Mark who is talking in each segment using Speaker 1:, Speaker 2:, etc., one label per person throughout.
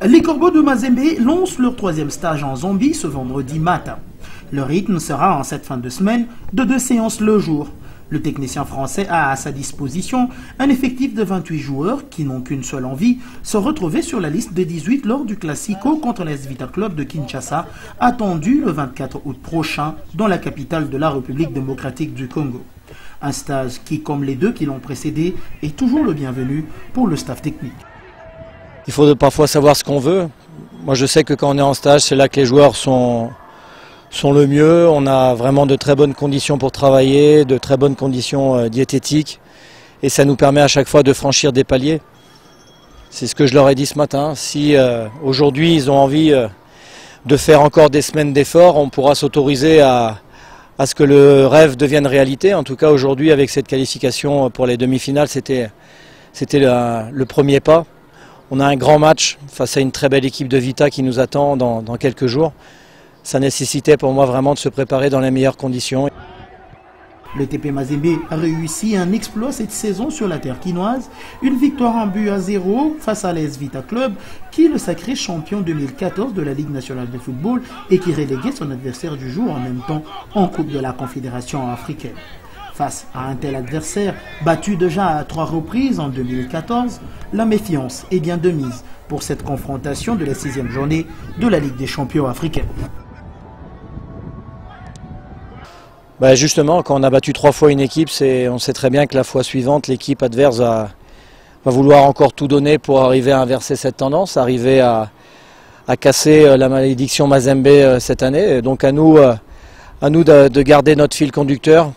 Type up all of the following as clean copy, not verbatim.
Speaker 1: Les Corbeaux de Mazembe lancent leur troisième stage en Zambie ce vendredi matin. Le rythme sera en cette fin de semaine de 2 séances le jour. Le technicien français a à sa disposition un effectif de 28 joueurs qui n'ont qu'une seule envie, se retrouver sur la liste des 18 lors du Classico contre l'AS Vita Club de Kinshasa, attendu le 24 août prochain dans la capitale de la République démocratique du Congo. Un stage qui, comme les deux qui l'ont précédé, est toujours le bienvenu pour le staff technique.
Speaker 2: Il faut parfois savoir ce qu'on veut. Moi je sais que quand on est en stage, c'est là que les joueurs sont le mieux. On a vraiment de très bonnes conditions pour travailler, de très bonnes conditions diététiques. Et ça nous permet à chaque fois de franchir des paliers. C'est ce que je leur ai dit ce matin. Si aujourd'hui ils ont envie de faire encore des semaines d'efforts, on pourra s'autoriser à ce que le rêve devienne réalité. En tout cas aujourd'hui avec cette qualification pour les demi-finales, c'était le premier pas. On a un grand match face à une très belle équipe de Vita qui nous attend dans quelques jours. Ça nécessitait pour moi vraiment de se préparer dans les meilleures conditions.
Speaker 1: Le TP Mazembe a réussi un exploit cette saison sur la terre quinoise, une victoire en but à 0 face à l'AS Vita Club, qui est le sacré champion 2014 de la Ligue nationale de football et qui reléguait son adversaire du jour en même temps en Coupe de la Confédération africaine. Face à un tel adversaire, battu déjà à 3 reprises en 2014, la méfiance est bien de mise pour cette confrontation de la 6e journée de la Ligue des champions africaine.
Speaker 2: Justement, quand on a battu 3 fois une équipe, on sait très bien que la fois suivante, l'équipe adverse va vouloir encore tout donner pour arriver à inverser cette tendance, arriver à casser la malédiction Mazembe cette année. Et donc à nous de garder notre fil conducteur,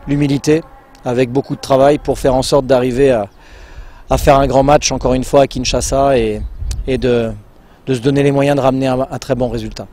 Speaker 2: l'humilité, avec beaucoup de travail pour faire en sorte d'arriver à faire un grand match encore une fois à Kinshasa et de se donner les moyens de ramener un très bon résultat.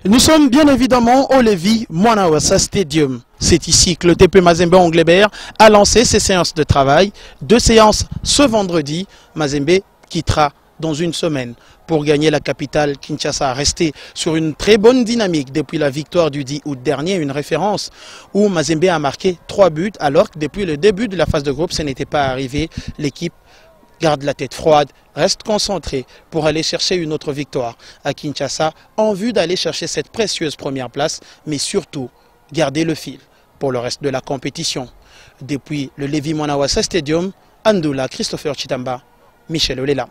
Speaker 3: Nous sommes bien évidemment au Lévi Mwanawasa Stadium. C'est ici que le TP Mazembe Anglebert a lancé ses séances de travail. 2 séances ce vendredi. Mazembe quittera dans une semaine pour gagner la capitale Kinshasa, rester sur une très bonne dynamique depuis la victoire du 10 août dernier, une référence où Mazembe a marqué 3 buts alors que depuis le début de la phase de groupe, ce n'était pas arrivé. L'équipe garde la tête froide, reste concentrée pour aller chercher une autre victoire à Kinshasa en vue d'aller chercher cette précieuse première place, mais surtout garder le fil pour le reste de la compétition. Depuis le Lévi Mwanawasa Stadium, Andoula Christopher Chitamba, Michel Olela.